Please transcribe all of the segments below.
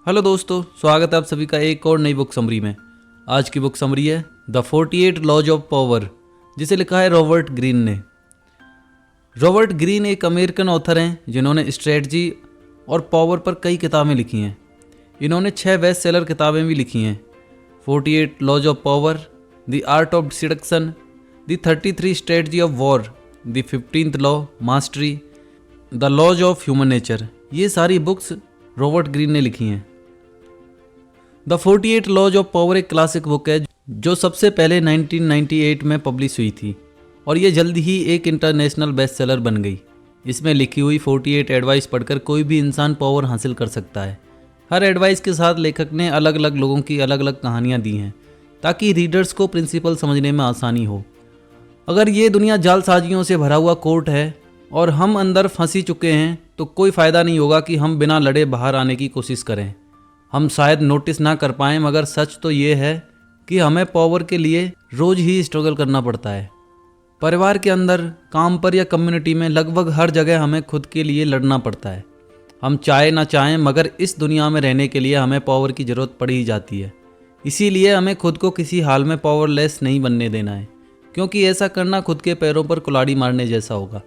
Hello दोस्तों, स्वागत है आप सभी का एक और नई बुक समरी में। आज की बुक समरी है द 48 लॉज ऑफ पावर, जिसे लिखा है रॉबर्ट ग्रीन ने। रॉबर्ट ग्रीन एक अमेरिकन ऑथर हैं जिन्होंने स्ट्रेटजी और पावर पर कई किताबें लिखी हैं। इन्होंने 6 बेस्ट सेलर किताबें भी लिखी हैं। 48 laws of power, the art of seduction, the 33 strategy of war, the 15th law mastery, the laws of human nature. ये सारी बुक्स रॉबर्ट ग्रीन ने लिखी हैं। द 48 लॉज ऑफ पावर एक क्लासिक बुक है जो सबसे पहले 1998 में पब्लिश हुई थी और ये जल्द ही एक इंटरनेशनल बेस्ट सेलर बन गई। इसमें लिखी हुई 48 एडवाइस पढ़कर कोई भी इंसान पावर हासिल कर सकता है। हर एडवाइस के साथ लेखक ने अलग अलग लोगों की अलग अलग कहानियाँ दी हैं ताकि रीडर्स को प्रिंसिपल समझने में आसानी हो। अगर ये दुनिया जालसाजियों से भरा हुआ कोर्ट है और हम अंदर फंसी चुके हैं तो कोई फ़ायदा नहीं होगा कि हम बिना लड़े बाहर आने की कोशिश करें। हम शायद नोटिस ना कर पाएँ, मगर सच तो ये है कि हमें पावर के लिए रोज़ ही स्ट्रगल करना पड़ता है। परिवार के अंदर, काम पर या कम्युनिटी में, लगभग हर जगह हमें खुद के लिए लड़ना पड़ता है। हम चाहे ना चाहें, मगर इस दुनिया में रहने के लिए हमें पावर की ज़रूरत पड़ ही जाती है। इसीलिए हमें खुद को किसी हाल में पावरलेस नहीं बनने देना है, क्योंकि ऐसा करना खुद के पैरों पर कुल्हाड़ी मारने जैसा होगा।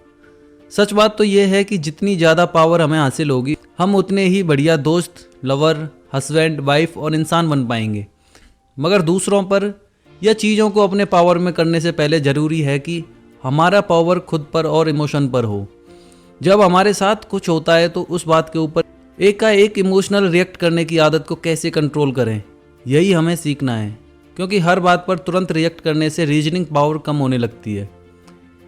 सच बात तो यह है कि जितनी ज़्यादा पावर हमें हासिल होगी, हम उतने ही बढ़िया दोस्त, लवर, हस्बैंड, वाइफ और इंसान बन पाएंगे। मगर दूसरों पर या चीज़ों को अपने पावर में करने से पहले ज़रूरी है कि हमारा पावर खुद पर और इमोशन पर हो। जब हमारे साथ कुछ होता है तो उस बात के ऊपर एकाएक इमोशनल रिएक्ट करने की आदत को कैसे कंट्रोल करें, यही हमें सीखना है। क्योंकि हर बात पर तुरंत रिएक्ट करने से रीजनिंग पावर कम होने लगती है।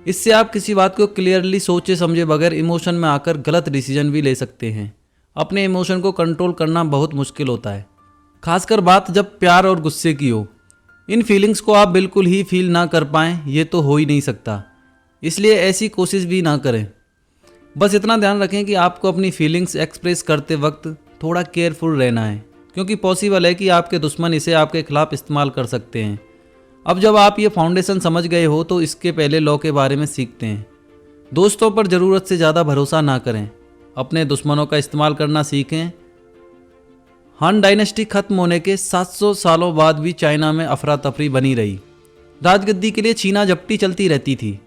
इससे आप किसी बात को क्लियरली सोचे समझे बगैर इमोशन में आकर गलत डिसीजन भी ले सकते हैं। अपने इमोशन को कंट्रोल करना बहुत मुश्किल होता है, खासकर बात जब प्यार और गुस्से की हो। इन फीलिंग्स को आप बिल्कुल ही फील ना कर पाएँ, ये तो हो ही नहीं सकता। इसलिए ऐसी कोशिश भी ना करें। बस इतना ध्यान रखें कि आपको अपनी फीलिंग्स एक्सप्रेस करते वक्त थोड़ा केयरफुल रहना है, क्योंकि पॉसिबल है कि आपके दुश्मन इसे आपके खिलाफ इस्तेमाल कर सकते हैं। अब जब आप ये फाउंडेशन समझ गए हो तो इसके पहले लॉ के बारे में सीखते हैं। दोस्तों पर ज़रूरत से ज़्यादा भरोसा ना करें। अपने दुश्मनों का इस्तेमाल करना सीखें। हान डायनेस्टी खत्म होने के 700 सालों बाद भी चाइना में अफरा तफरी बनी रही। राजगद्दी के लिए छीना झपटी चलती रहती थी।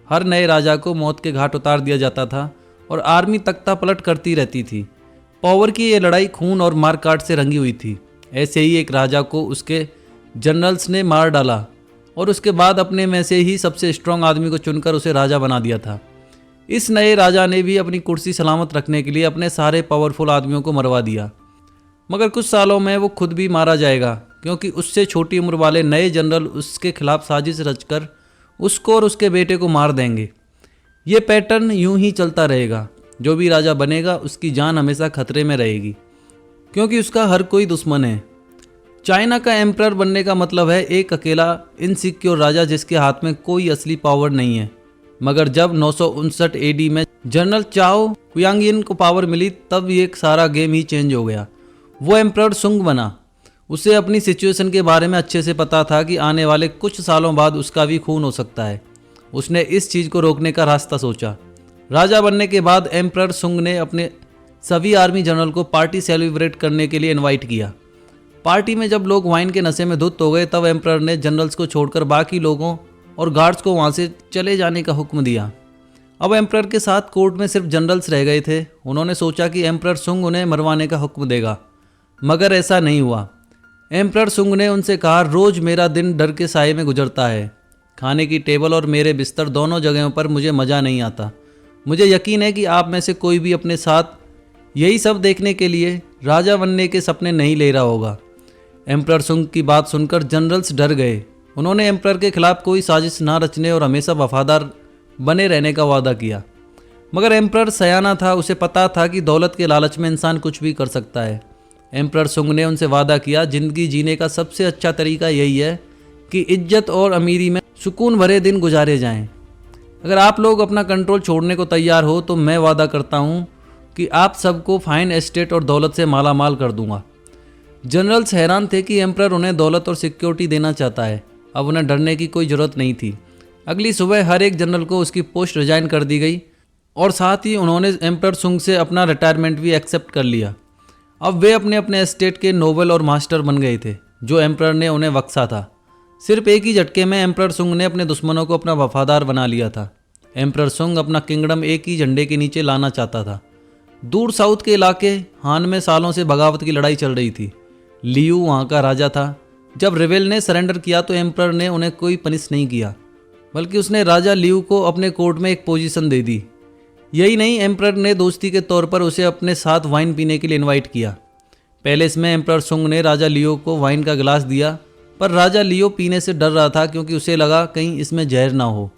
हर नए राजा को मौत के घाट उतार दिया जाता था और आर्मी तख्ता पलट करती रहती थी। पावर की ये लड़ाई खून और मारकाट से रंगी हुई थी। ऐसे ही एक राजा को उसके जनरल्स ने मार डाला और उसके बाद अपने में से ही सबसे स्ट्रांग आदमी को चुनकर उसे राजा बना दिया था। इस नए राजा ने भी अपनी कुर्सी सलामत रखने के लिए अपने सारे पावरफुल आदमियों को मरवा दिया। मगर कुछ सालों में वो खुद भी मारा जाएगा, क्योंकि उससे छोटी उम्र वाले नए जनरल उसके खिलाफ साजिश रचकर उसको और उसके बेटे को मार देंगे। ये पैटर्न यूं ही चलता रहेगा। जो भी राजा बनेगा उसकी जान हमेशा खतरे में रहेगी, क्योंकि उसका हर कोई दुश्मन है। चाइना का एम्परर बनने का मतलब है एक अकेला इनसिक्योर राजा जिसके हाथ में कोई असली पावर नहीं है। मगर जब 959 एडी में जनरल चाओ कुयांगिन को पावर मिली, तब ये सारा गेम ही चेंज हो गया। वो एम्परर सुंग बना। उसे अपनी सिचुएशन के बारे में अच्छे से पता था कि आने वाले कुछ सालों बाद उसका भी खून हो सकता है। उसने इस चीज़ को रोकने का रास्ता सोचा। राजा बनने के बाद एम्परर सुंग ने अपने सभी आर्मी जनरल को पार्टी सेलिब्रेट करने के लिए इनवाइट किया। पार्टी में जब लोग वाइन के नशे में धुत हो गए, तब एम्परर ने जनरल्स को छोड़कर बाकी लोगों और गार्ड्स को वहाँ से चले जाने का हुक्म दिया। अब एम्परर के साथ कोर्ट में सिर्फ जनरल्स रह गए थे। उन्होंने सोचा कि एम्परर सुंग उन्हें मरवाने का हुक्म देगा, मगर ऐसा नहीं हुआ। एम्परर सुंग ने उनसे कहा, रोज़ मेरा दिन डर के साए में गुजरता है। खाने की टेबल और मेरे बिस्तर दोनों जगहों पर मुझे मज़ा नहीं आता। मुझे यकीन है कि आप में से कोई भी अपने साथ यही सब देखने के लिए राजा बनने के सपने नहीं ले रहा होगा। एम्परर सुंग की बात सुनकर जनरल्स डर गए। उन्होंने एम्परर के खिलाफ कोई साजिश ना रचने और हमेशा वफादार बने रहने का वादा किया। मगर एम्परर सयाना था। उसे पता था कि दौलत के लालच में इंसान कुछ भी कर सकता है। एम्परर सुंग ने उनसे वादा किया, जिंदगी जीने का सबसे अच्छा तरीका यही है कि इज्जत और अमीरी में सुकून भरे दिन गुजारे जाएं। अगर आप लोग अपना कंट्रोल छोड़ने को तैयार हो तो मैं वादा करता हूँ कि आप सबको फाइन एस्टेट और दौलत से माला माल कर दूंगा। जनरल्स हैरान थे कि एम्परर उन्हें दौलत और सिक्योरिटी देना चाहता है। अब उन्हें डरने की कोई ज़रूरत नहीं थी। अगली सुबह हर एक जनरल को उसकी पोस्ट रिजाइन कर दी गई और साथ ही उन्होंने एम्परर सुंग से अपना रिटायरमेंट भी एक्सेप्ट कर लिया। अब वे अपने अपने एस्टेट के नोबल और मास्टर बन गए थे जो एम्परर ने उन्हें बख्शा था। सिर्फ एक ही झटके में एम्परर सुंग ने अपने दुश्मनों को अपना वफादार बना लिया था। एम्परर सुंग अपना किंगडम एक ही झंडे के नीचे लाना चाहता था। दूर साउथ के इलाके हान में सालों से बगावत की लड़ाई चल रही थी। लियू वहाँ का राजा था। जब रेवेल ने सरेंडर किया तो एम्परर ने उन्हें कोई पनिश नहीं किया, बल्कि उसने राजा लियू को अपने कोर्ट में एक पोजीशन दे दी। यही नहीं, एम्परर ने दोस्ती के तौर पर उसे अपने साथ वाइन पीने के लिए इनवाइट किया। पैलेस में एम्परर सुंग ने राजा लियो को वाइन का गिलास दिया, पर राजा लियो पीने से डर रहा था क्योंकि उसे लगा कहीं इसमें जहर ना हो।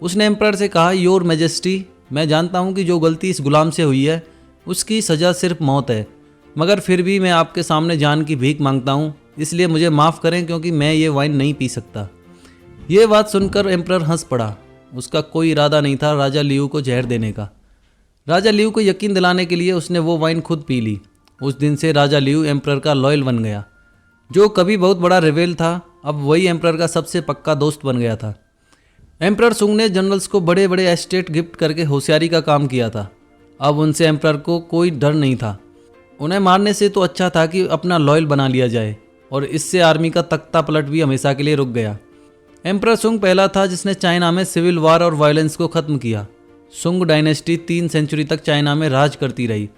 उसने एम्परर से कहा, योर मैजेस्टी, मैं जानता हूँ कि जो गलती इस गुलाम से हुई है उसकी सज़ा सिर्फ मौत है, मगर फिर भी मैं आपके सामने जान की भीख मांगता हूँ, इसलिए मुझे माफ़ करें क्योंकि मैं ये वाइन नहीं पी सकता। ये बात सुनकर एम्परर हंस पड़ा। उसका कोई इरादा नहीं था राजा लियू को जहर देने का। राजा लियू को यकीन दिलाने के लिए उसने वो वाइन खुद पी ली। उस दिन से राजा लियू एम्परर का लॉयल बन गया। जो कभी बहुत बड़ा रेवेल था, अब वही एम्परर का सबसे पक्का दोस्त बन गया था। एम्परर सुंग ने जनरल्स को बड़े बड़े एस्टेट गिफ्ट करके होशियारी का काम किया था। अब उनसे एम्परर को कोई डर नहीं था। उन्हें मारने से तो अच्छा था कि अपना लॉयल बना लिया जाए, और इससे आर्मी का तख्ता पलट भी हमेशा के लिए रुक गया। एम्परर सुंग पहला था जिसने चाइना में सिविल वार और वायलेंस को ख़त्म किया। सुंग डायनेस्टी 3 सेंचुरी तक चाइना में राज करती रही।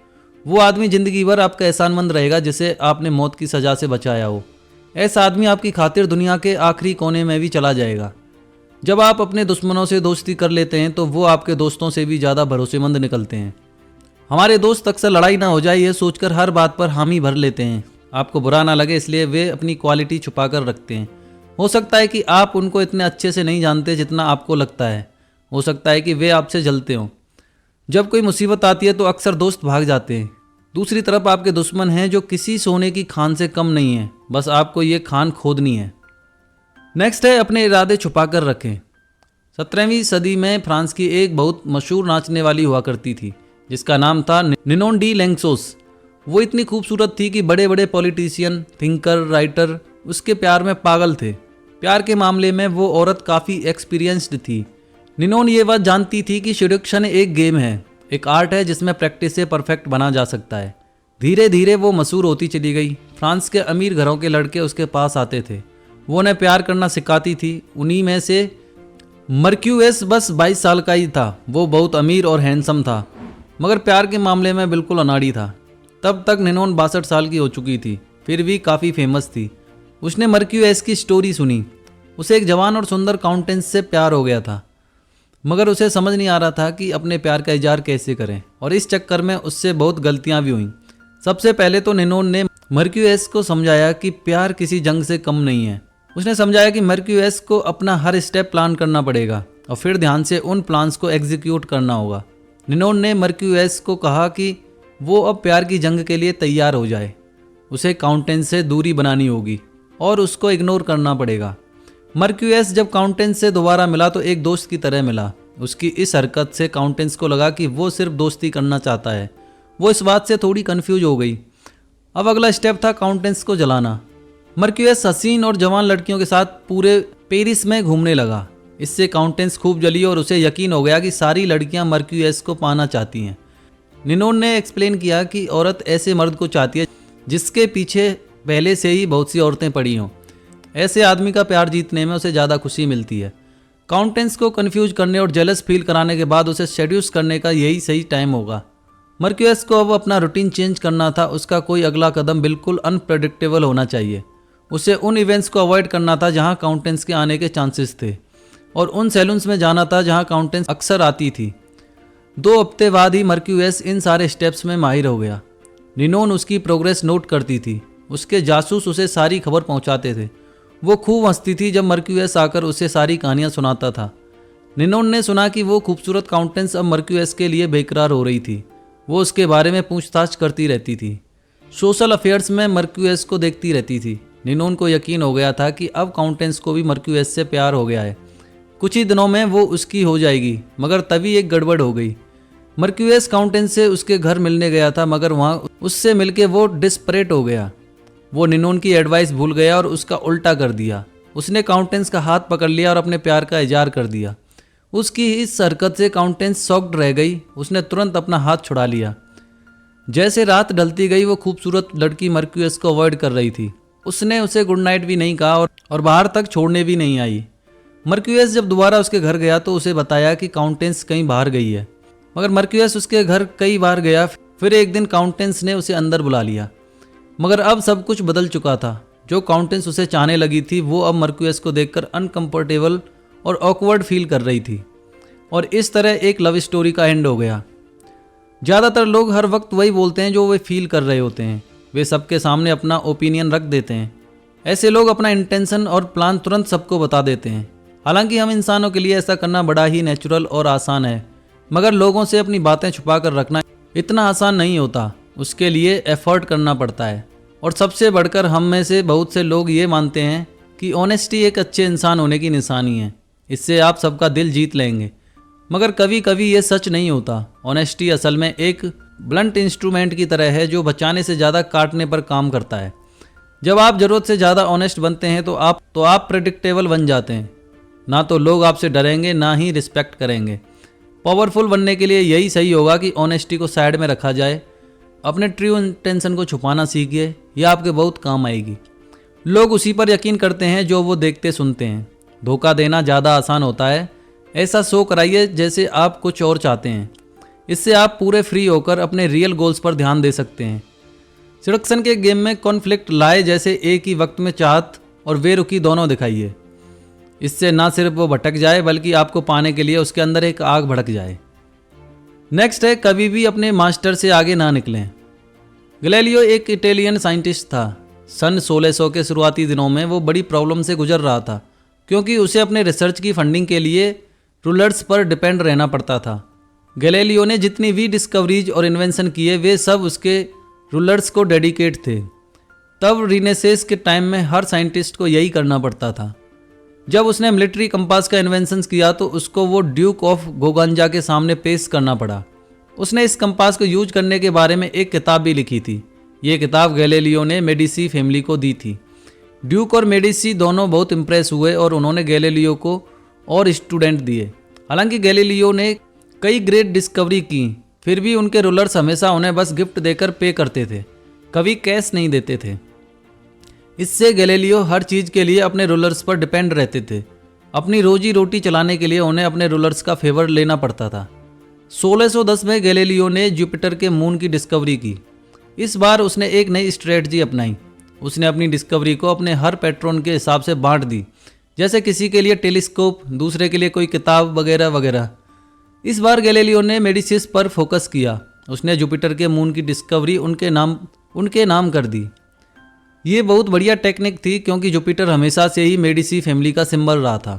वो आदमी ज़िंदगी भर आपका एहसानमंद रहेगा जिसे आपने मौत की सज़ा से बचाया हो। ऐसा आदमी आपकी खातिर दुनिया के आखिरी कोने में भी चला जाएगा। जब आप अपने दुश्मनों से दोस्ती कर लेते हैं तो वो आपके दोस्तों से भी ज़्यादा भरोसेमंद निकलते हैं। हमारे दोस्त अक्सर लड़ाई ना हो जाए ये सोचकर हर बात पर हामी भर लेते हैं। आपको बुरा ना लगे इसलिए वे अपनी क्वालिटी छुपा कर रखते हैं। हो सकता है कि आप उनको इतने अच्छे से नहीं जानते जितना आपको लगता है। हो सकता है कि वे आपसे जलते हों। जब कोई मुसीबत आती है तो अक्सर दोस्त भाग जाते हैं। दूसरी तरफ आपके दुश्मन हैं जो किसी सोने की खान से कम नहीं है, बस आपको ये खान खोदनी है। नेक्स्ट है अपने इरादे छुपा कर रखें। 17वीं सदी में फ्रांस की एक बहुत मशहूर नाचने वाली हुआ करती थी जिसका नाम था निनोन डी लैंग्सोस। वो इतनी खूबसूरत थी कि बड़े बड़े पॉलिटिशियन, थिंकर, राइटर उसके प्यार में पागल थे। प्यार के मामले में वो औरत काफ़ी एक्सपीरियंस्ड थी। निनोन ये बात जानती थी कि सेडक्शन एक गेम है, एक आर्ट है जिसमें प्रैक्टिस से परफेक्ट बना जा सकता है। धीरे धीरे वो मशहूर होती चली गई। फ्रांस के अमीर घरों के लड़के उसके पास आते थे। वो उन्हें प्यार करना सिखाती थी। उन्हीं में से मर्क्यूएस बस 22 साल का ही था। वो बहुत अमीर और हैंडसम था, मगर प्यार के मामले में बिल्कुल अनाड़ी था। तब तक निनोन 62 साल की हो चुकी थी, फिर भी काफ़ी फेमस थी। उसने मर्क्यूएस की स्टोरी सुनी। उसे एक जवान और सुंदर काउंटेंस से प्यार हो गया था, मगर उसे समझ नहीं आ रहा था कि अपने प्यार का इजहार कैसे करें, और इस चक्कर में उससे बहुत गलतियां भी हुईं। सबसे पहले तो निनोन ने मर्क्यूएस को समझाया कि प्यार किसी जंग से कम नहीं है। उसने समझाया कि मर्क्यूएस को अपना हर स्टेप प्लान करना पड़ेगा और फिर ध्यान से उन प्लान्स को एग्जीक्यूट करना होगा। निनोन ने मर्क्यूएस को कहा कि वो अब प्यार की जंग के लिए तैयार हो जाए। उसे काउंटेंस से दूरी बनानी होगी और उसको इग्नोर करना पड़ेगा। मर्क्यूएस जब काउंटेंस से दोबारा मिला तो एक दोस्त की तरह मिला। उसकी इस हरकत से काउंटेंस को लगा कि वो सिर्फ दोस्ती करना चाहता है। वो इस बात से थोड़ी कंफ्यूज हो गई। अब अगला स्टेप था काउंटेंस को जलाना। मर्क्यूएस हसीन और जवान लड़कियों के साथ पूरे पेरिस में घूमने लगा। इससे काउंटेंस खूब जली और उसे यकीन हो गया कि सारी लड़कियां मर्क्यूएस को पाना चाहती हैं। निनोन ने एक्सप्लेन किया कि औरत ऐसे मर्द को चाहती है जिसके पीछे पहले से ही बहुत सी औरतें पड़ी हों। ऐसे आदमी का प्यार जीतने में उसे ज़्यादा खुशी मिलती है। काउंटेंस को कंफ्यूज करने और जेलस फील कराने के बाद उसे सेड्यूस करने का यही सही टाइम होगा। मर्क्यूएस को अब अपना रूटीन चेंज करना था। उसका कोई अगला कदम बिल्कुल अनप्रेडिक्टेबल होना चाहिए। उसे उन इवेंट्स को अवॉइड करना था जहां काउंटेंस के आने के चांसेस थे, और उन सैलून्स में जाना था जहां काउंटेंस अक्सर आती थी। 2 हफ्ते बाद ही मर्क्यूएस इन सारे स्टेप्स में माहिर हो गया। निनोन उसकी प्रोग्रेस नोट करती थी। उसके जासूस उसे सारी खबर पहुंचाते थे। वो खूब हंसती थी जब मर्क्यूएस आकर उसे सारी कहानियां सुनाता था। निनोन ने सुना कि वो खूबसूरत काउंटेंस अब मर्क्यूएस के लिए बेकरार हो रही थी। वो उसके बारे में पूछताछ करती रहती थी। सोशल अफेयर्स में मर्क्यूएस को देखती रहती थी। निनोन को यकीन हो गया था कि अब काउंटेंस को भी मर्क्यूएस से प्यार हो गया है। कुछ ही दिनों में वो उसकी हो जाएगी, मगर तभी एक गड़बड़ हो गई। मर्क्यूएस काउंटेंस से उसके घर मिलने गया था, मगर वहाँ उससे मिलके वो डिस्परेट हो गया। वो निनोन की एडवाइस भूल गया और उसका उल्टा कर दिया। उसने काउंटेंस का हाथ पकड़ लिया और अपने प्यार का इजहार कर दिया। उसकी इस हरकत से काउंटेंस शॉक्ड रह गई। उसने तुरंत अपना हाथ छुड़ा लिया। जैसे रात ढलती गई वो खूबसूरत लड़की मर्क्यूस को अवॉइड कर रही थी। उसने उसे गुड नाइट भी नहीं कहा और बाहर तक छोड़ने भी नहीं आई। मर्क्यूस जब दोबारा उसके घर गया तो उसे बताया कि काउंटेंस कहीं बाहर गई है, मगर मर्क्यूस उसके घर कई बार गया। फिर एक दिन काउंटेंस ने उसे अंदर बुला लिया, मगर अब सब कुछ बदल चुका था। जो काउंटेंस उसे चाहने लगी थी वो अब मर्क्यूस को देखकर अनकंफर्टेबल और ऑकवर्ड फील कर रही थी, और इस तरह एक लव स्टोरी का एंड हो गया। ज़्यादातर लोग हर वक्त वही बोलते हैं जो वे फील कर रहे होते हैं। वे सबके सामने अपना ओपिनियन रख देते हैं। ऐसे लोग अपना इंटेंशन और प्लान तुरंत सबको बता देते हैं। हालांकि हम इंसानों के लिए ऐसा करना बड़ा ही नेचुरल और आसान है, मगर लोगों से अपनी बातें छुपा कर रखना इतना आसान नहीं होता। उसके लिए एफर्ट करना पड़ता है। और सबसे बढ़कर हम में से बहुत से लोग ये मानते हैं कि ऑनेस्टी एक अच्छे इंसान होने की निशानी है, इससे आप सबका दिल जीत लेंगे। मगर कभी कभी ये सच नहीं होता। ऑनेस्टी असल में एक ब्लंट इंस्ट्रूमेंट की तरह है जो बचाने से ज़्यादा काटने पर काम करता है। जब आप ज़रूरत से ज़्यादा ऑनेस्ट बनते हैं तो आप प्रेडिक्टेबल बन जाते हैं। ना तो लोग आपसे डरेंगे, ना ही रिस्पेक्ट करेंगे। पावरफुल बनने के लिए यही सही होगा कि ऑनेस्टी को साइड में रखा जाए। अपने ट्रू इंटेंशन को छुपाना सीखिए, यह आपके बहुत काम आएगी। लोग उसी पर यकीन करते हैं जो वो देखते सुनते हैं। धोखा देना ज़्यादा आसान होता है। ऐसा शो कराइए जैसे आप कुछ और चाहते हैं। इससे आप पूरे फ्री होकर अपने रियल गोल्स पर ध्यान दे सकते हैं। सिडक्शन के गेम में कॉन्फ्लिक्ट लाए जैसे एक ही वक्त में चाहत और बेरुखी दोनों दिखाइए। इससे ना सिर्फ वो भटक जाए बल्कि आपको पाने के लिए उसके अंदर एक आग भड़क जाए। नेक्स्ट है, कभी भी अपने मास्टर से आगे ना निकलें। गैलीलियो एक इटालियन साइंटिस्ट था। सन 1600 के शुरुआती दिनों में वो बड़ी प्रॉब्लम से गुजर रहा था, क्योंकि उसे अपने रिसर्च की फंडिंग के लिए रूलर्स पर डिपेंड रहना पड़ता था। गैलीलियो ने जितनी भी डिस्कवरीज और इन्वेंशन किए वे सब उसके रूलर्स को डेडिकेट थे। तब रिनेसेंस के टाइम में हर साइंटिस्ट को यही करना पड़ता था। जब उसने मिलिट्री कंपास का इन्वेंशन किया तो उसको वो ड्यूक ऑफ गोगांजा के सामने पेश करना पड़ा। उसने इस कंपास को यूज करने के बारे में एक किताब भी लिखी थी। ये किताब गैलीलियो ने मेडिसी फैमिली को दी थी। ड्यूक और मेडिसी दोनों बहुत इम्प्रेस हुए और उन्होंने गैलीलियो को और स्टूडेंट दिए। हालांकि गैलीलियो ने कई ग्रेट डिस्कवरी की, फिर भी उनके रूलर्स हमेशा उन्हें बस गिफ्ट देकर पे करते थे, कभी कैश नहीं देते थे। इससे गैलीलियो हर चीज़ के लिए अपने रूलर्स पर डिपेंड रहते थे। अपनी रोजी रोटी चलाने के लिए उन्हें अपने रूलर्स का फेवर लेना पड़ता था। 1610 में गैलीलियो ने जुपिटर के मून की डिस्कवरी की। इस बार उसने एक नई स्ट्रेटजी अपनाई। उसने अपनी डिस्कवरी को अपने हर पैट्रन के हिसाब से बांट दी, जैसे किसी के लिए टेलीस्कोप, दूसरे के लिए कोई किताब वगैरह वगैरह। इस बार गैलीलियो ने मेडिसिस पर फोकस किया। उसने जुपिटर के मून की डिस्कवरी उनके नाम कर दी। ये बहुत बढ़िया टेक्निक थी, क्योंकि जुपिटर हमेशा से ही मेडिसी फैमिली का सिंबल रहा था।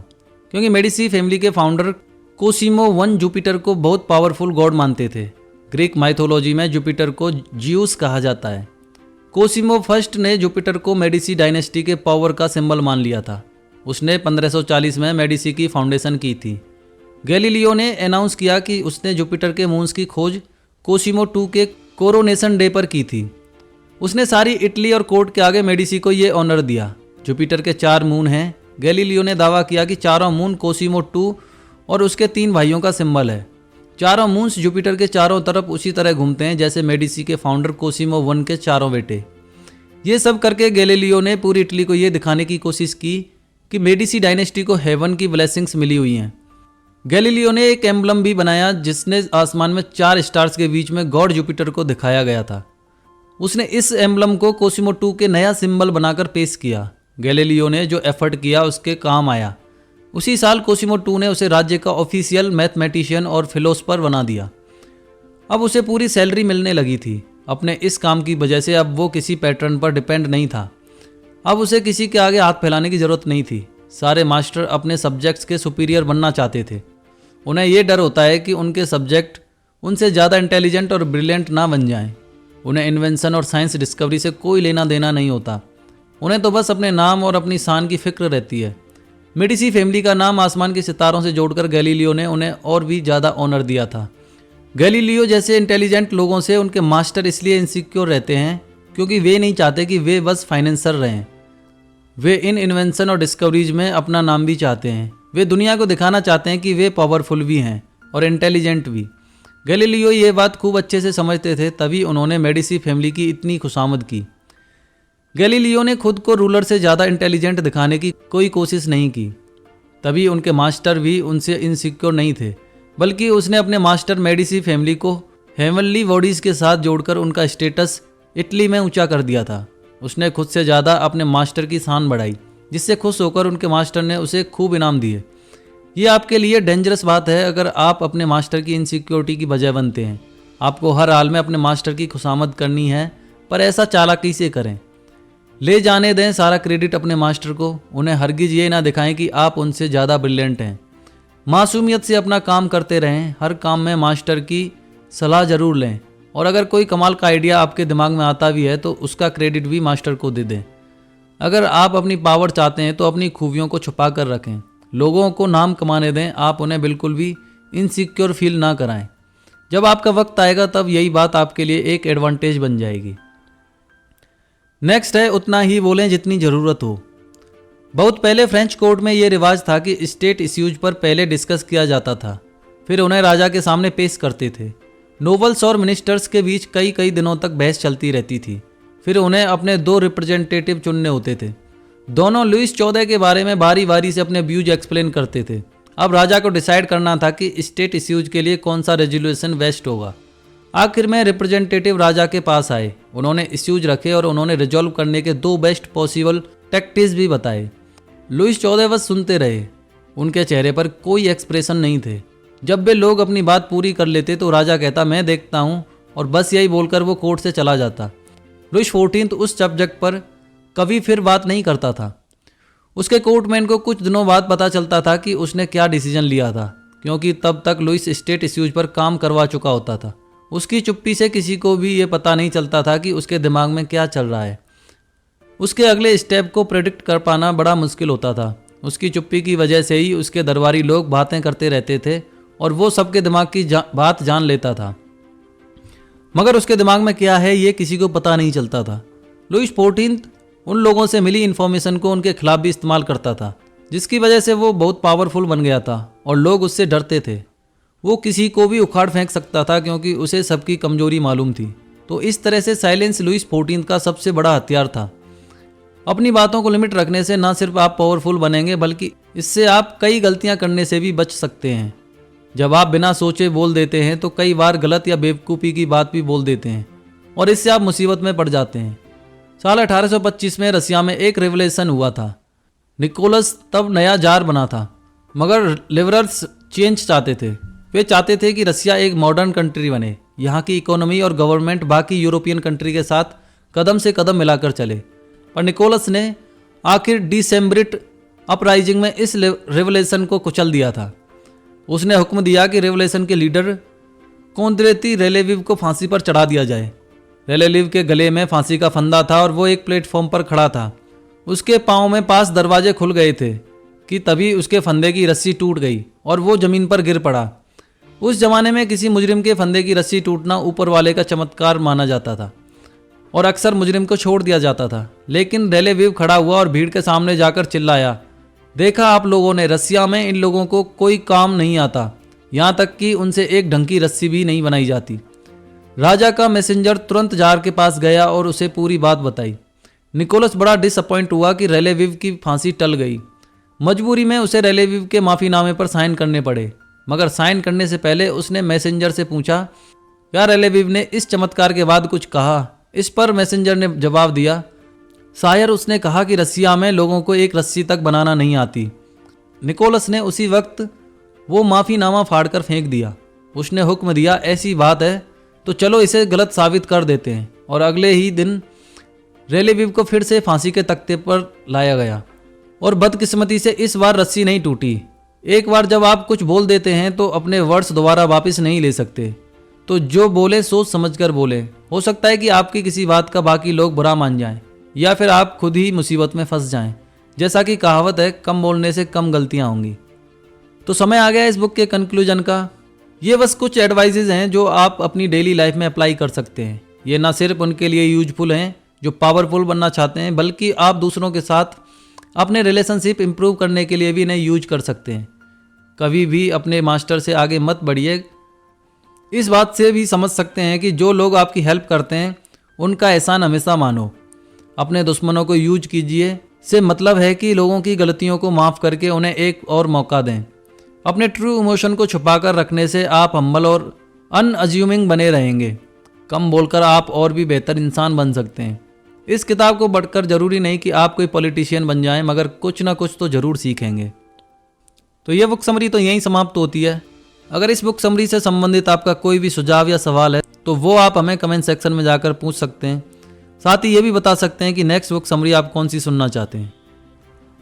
क्योंकि मेडिसी फैमिली के फाउंडर कोसिमो वन जुपिटर को बहुत पावरफुल गॉड मानते थे। ग्रीक माइथोलॉजी में जुपिटर को जियूस कहा जाता है। कोसिमो फर्स्ट ने जुपिटर को मेडिसी डायनेस्टी के पावर का सिंबल मान लिया था। उसने 1540 में मेडिसी की फाउंडेशन की थी। गैलीलियो ने अनाउंस किया कि उसने जुपिटर के मून्स की खोज कोसिमो II के कोरोनेशन डे पर की थी। उसने सारी इटली और कोर्ट के आगे मेडिसी को ये ऑनर दिया। जुपिटर के 4 मून हैं। गैलीलियो ने दावा किया कि चारों मून कोसिमो II और उसके 3 भाइयों का सिंबल है। चारों मून्स जुपिटर के चारों तरफ उसी तरह घूमते हैं जैसे मेडिसी के फाउंडर कोसिमो I के चारों बेटे। ये सब करके गैलीलियो ने पूरी इटली को ये दिखाने की कोशिश की कि मेडिसी डायनेस्टी को हेवन की ब्लेसिंग्स मिली हुई हैं। गैलीलियो ने एक एम्बलम भी बनाया जिसने आसमान में 4 स्टार्स के बीच में गॉड जुपिटर को दिखाया गया था। उसने इस एम्बलम को कोसिमो II के नया सिंबल बनाकर पेश किया। गैलीलियो ने जो एफर्ट किया उसके काम आया। उसी साल कोसिमो II ने उसे राज्य का ऑफिशियल मैथमेटिशियन और फिलोसफर बना दिया। अब उसे पूरी सैलरी मिलने लगी थी। अपने इस काम की वजह से अब वो किसी पैटर्न पर डिपेंड नहीं था। अब उसे किसी के आगे हाथ फैलाने की ज़रूरत नहीं थी। सारे मास्टर अपने सब्जेक्ट्स के सुपीरियर बनना चाहते थे। उन्हें ये डर होता है कि उनके सब्जेक्ट उनसे ज़्यादा इंटेलिजेंट और ब्रिलियंट ना बन जाएं। उन्हें इन्वेंशन और साइंस डिस्कवरी से कोई लेना देना नहीं होता। उन्हें तो बस अपने नाम और अपनी शान की फिक्र रहती है। मेडिसी फैमिली का नाम आसमान के सितारों से जोड़कर गैलीलियो ने उन्हें और भी ज़्यादा ऑनर दिया था। गैलीलियो जैसे इंटेलिजेंट लोगों से उनके मास्टर इसलिए इनसिक्योर रहते हैं क्योंकि वे नहीं चाहते कि वे बस फाइनेंसर रहें। वे इन इन्वेंशन और डिस्कवरीज में अपना नाम भी चाहते हैं। वे दुनिया को दिखाना चाहते हैं कि वे पावरफुल भी हैं और इंटेलिजेंट भी। गैलीलियो ये बात खूब अच्छे से समझते थे, तभी उन्होंने मेडिसी फैमिली की इतनी खुशामद की। गैलीलियो ने खुद को रूलर से ज़्यादा इंटेलिजेंट दिखाने की कोई कोशिश नहीं की, तभी उनके मास्टर भी उनसे इनसिक्योर नहीं थे, बल्कि उसने अपने मास्टर मेडिसी फैमिली को हेवनली बॉडीज़ के साथ जोड़कर उनका स्टेटस इटली में ऊंचा कर दिया था। उसने खुद से ज़्यादा अपने मास्टर की शान बढ़ाई, जिससे खुश होकर उनके मास्टर ने उसे खूब इनाम दिए। ये आपके लिए डेंजरस बात है अगर आप अपने मास्टर की इनसिक्योरिटी की वजह बनते हैं। आपको हर हाल में अपने मास्टर की खुशामद करनी है, पर ऐसा चालाकी से करें। ले जाने दें सारा क्रेडिट अपने मास्टर को। उन्हें हरगिज ये ना दिखाएं कि आप उनसे ज़्यादा ब्रिलियंट हैं। मासूमियत से अपना काम करते रहें। हर काम में मास्टर की सलाह ज़रूर लें, और अगर कोई कमाल का आइडिया आपके दिमाग में आता भी है तो उसका क्रेडिट भी मास्टर को दे दें। अगर आप अपनी पावर चाहते हैं तो अपनी खूबियों को छुपा कर रखें। लोगों को नाम कमाने दें, आप उन्हें बिल्कुल भी इनसिक्योर फील ना कराएं। जब आपका वक्त आएगा तब यही बात आपके लिए एक एडवांटेज बन जाएगी। नेक्स्ट है, उतना ही बोलें जितनी ज़रूरत हो। बहुत पहले फ्रेंच कोर्ट में ये रिवाज था कि स्टेट इश्यूज पर पहले डिस्कस किया जाता था, फिर उन्हें राजा के सामने पेश करते थे। नोबल्स और मिनिस्टर्स के बीच कई कई दिनों तक बहस चलती रहती थी। फिर उन्हें अपने 2 रिप्रेजेंटेटिव चुनने होते थे। दोनों लुईस 14 के बारे में बारी बारी से अपने व्यूज एक्सप्लेन करते थे। अब राजा को डिसाइड करना था कि स्टेट इश्यूज के लिए कौन सा रेजोल्यूशन बेस्ट होगा। आखिर में रिप्रेजेंटेटिव राजा के पास आए। उन्होंने इश्यूज रखे और उन्होंने रिजॉल्व करने के 2 बेस्ट पॉसिबल टैक्टिक्स भी बताए। लुईस 14 बस सुनते रहे। उनके चेहरे पर कोई एक्सप्रेशन नहीं थे। जब वे लोग अपनी बात पूरी कर लेते तो राजा कहता, मैं देखता हूँ, और बस यही बोलकर वो कोर्ट से चला जाता। लुईस 14 उस सब्जेक्ट पर कभी फिर बात नहीं करता था। उसके कोर्टमैन को कुछ दिनों बाद पता चलता था कि उसने क्या डिसीजन लिया था, क्योंकि तब तक लुईस स्टेट इश्यूज पर काम करवा चुका होता था। उसकी चुप्पी से किसी को भी ये पता नहीं चलता था कि उसके दिमाग में क्या चल रहा है। उसके अगले स्टेप को प्रेडिक्ट कर पाना बड़ा मुश्किल होता था। उसकी चुप्पी की वजह से ही उसके दरबारी लोग बातें करते रहते थे और वो सबके दिमाग की बात जान लेता था, मगर उसके दिमाग में क्या है ये किसी को पता नहीं चलता था। लुईस 14 उन लोगों से मिली इन्फॉर्मेशन को उनके खिलाफ भी इस्तेमाल करता था, जिसकी वजह से वो बहुत पावरफुल बन गया था और लोग उससे डरते थे। वो किसी को भी उखाड़ फेंक सकता था क्योंकि उसे सबकी कमजोरी मालूम थी। तो इस तरह से साइलेंस लुईस 14 का सबसे बड़ा हथियार था। अपनी बातों को लिमिट रखने से ना सिर्फ आप पावरफुल बनेंगे, बल्कि इससे आप कई गलतियां करने से भी बच सकते हैं। जब आप बिना सोचे बोल देते हैं तो कई बार गलत या बेवकूफ़ी की बात भी बोल देते हैं और इससे आप मुसीबत में पड़ जाते हैं। साल 1825 में रसिया में एक रेवोल्यूशन हुआ था। निकोलस तब नया जार बना था, मगर लिबरल्स चेंज चाहते थे। वे चाहते थे कि रसिया एक मॉडर्न कंट्री बने। यहाँ की इकोनॉमी और गवर्नमेंट बाकी यूरोपियन कंट्री के साथ कदम से कदम मिलाकर चले। पर निकोलस ने आखिर डिसेम्ब्रिट अपराइजिंग में इस रेवोल्यूशन को कुचल दिया था। उसने हुक्म दिया कि रेवोल्यूशन के लीडर कोंद्रेती रेलेविव को फांसी पर चढ़ा दिया जाए। रेलेविव के गले में फांसी का फंदा था और वो एक प्लेटफॉर्म पर खड़ा था। उसके पाँव में पास दरवाजे खुल गए थे कि तभी उसके फंदे की रस्सी टूट गई और वो जमीन पर गिर पड़ा। उस जमाने में किसी मुजरिम के फंदे की रस्सी टूटना ऊपर वाले का चमत्कार माना जाता था और अक्सर मुजरिम को छोड़ दिया जाता था। लेकिन रेलेविव खड़ा हुआ और भीड़ के सामने जाकर चिल्लाया, देखा आप लोगों ने, रसिया में इन लोगों को कोई काम नहीं आता, यहाँ तक कि उनसे एक ढंग की रस्सी भी नहीं बनाई जाती। राजा का मैसेंजर तुरंत जार के पास गया और उसे पूरी बात बताई। निकोलस बड़ा डिसअपॉइंट हुआ कि रेलेविव की फांसी टल गई। मजबूरी में उसे रेलेविव के माफ़ीनामे पर साइन करने पड़े, मगर साइन करने से पहले उसने मैसेंजर से पूछा, क्या रेलेविव ने इस चमत्कार के बाद कुछ कहा? इस पर मैसेंजर ने जवाब दिया, शायर उसने कहा कि रसिया में लोगों को एक रस्सी तक बनाना नहीं आती। निकोलस ने उसी वक्त वो माफ़ीनामा फाड़कर फेंक दिया। उसने हुक्म दिया, ऐसी बात है तो चलो इसे गलत साबित कर देते हैं, और अगले ही दिन रेलेविव को फिर से फांसी के तख्ते पर लाया गया। और बदकिस्मती से इस बार रस्सी नहीं टूटी। एक बार जब आप कुछ बोल देते हैं तो अपने वर्ड्स दोबारा वापस नहीं ले सकते। तो जो बोले सोच समझकर बोले। हो सकता है कि आपकी किसी बात का बाकी लोग बुरा मान जाएं, या फिर आप खुद ही मुसीबत में फंस जाएं। जैसा कि कहावत है, कम बोलने से कम गलतियां होंगी। तो समय आ गया इस बुक के कंक्लूजन का। ये बस कुछ एडवाइजेज हैं जो आप अपनी डेली लाइफ में अप्लाई कर सकते हैं। ये ना सिर्फ उनके लिए यूजफुल हैं जो पावरफुल बनना चाहते हैं, बल्कि आप दूसरों के साथ अपने रिलेशनशिप इंप्रूव करने के लिए भी इन्हें यूज कर सकते हैं। कभी भी अपने मास्टर से आगे मत बढ़िए। इस बात से भी समझ सकते हैं कि जो लोग आपकी हेल्प करते हैं उनका एहसान हमेशा मानो। अपने दुश्मनों को यूज कीजिए से मतलब है कि लोगों की गलतियों को माफ़ करके उन्हें एक और मौका दें। अपने ट्रू इमोशन को छुपाकर रखने से आप हम्बल और अनअज्यूमिंग बने रहेंगे। कम बोलकर आप और भी बेहतर इंसान बन सकते हैं। इस किताब को पढ़कर जरूरी नहीं कि आप कोई पॉलिटिशियन बन जाएं, मगर कुछ ना कुछ तो ज़रूर सीखेंगे। तो यह बुक समरी तो यहीं समाप्त होती है। अगर इस बुक समरी से संबंधित आपका कोई भी सुझाव या सवाल है तो वो आप हमें कमेंट सेक्शन में जाकर पूछ सकते हैं। साथ ही ये भी बता सकते हैं कि नेक्स्ट बुक समरी आप कौन सी सुनना चाहते हैं।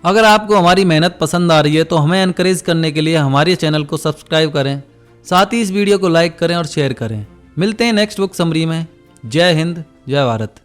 अगर आपको हमारी मेहनत पसंद आ रही है तो हमें एनकरेज करने के लिए हमारे चैनल को सब्सक्राइब करें। साथ ही इस वीडियो को लाइक करें और शेयर करें। मिलते हैं नेक्स्ट बुक समरी में। जय हिंद, जय भारत।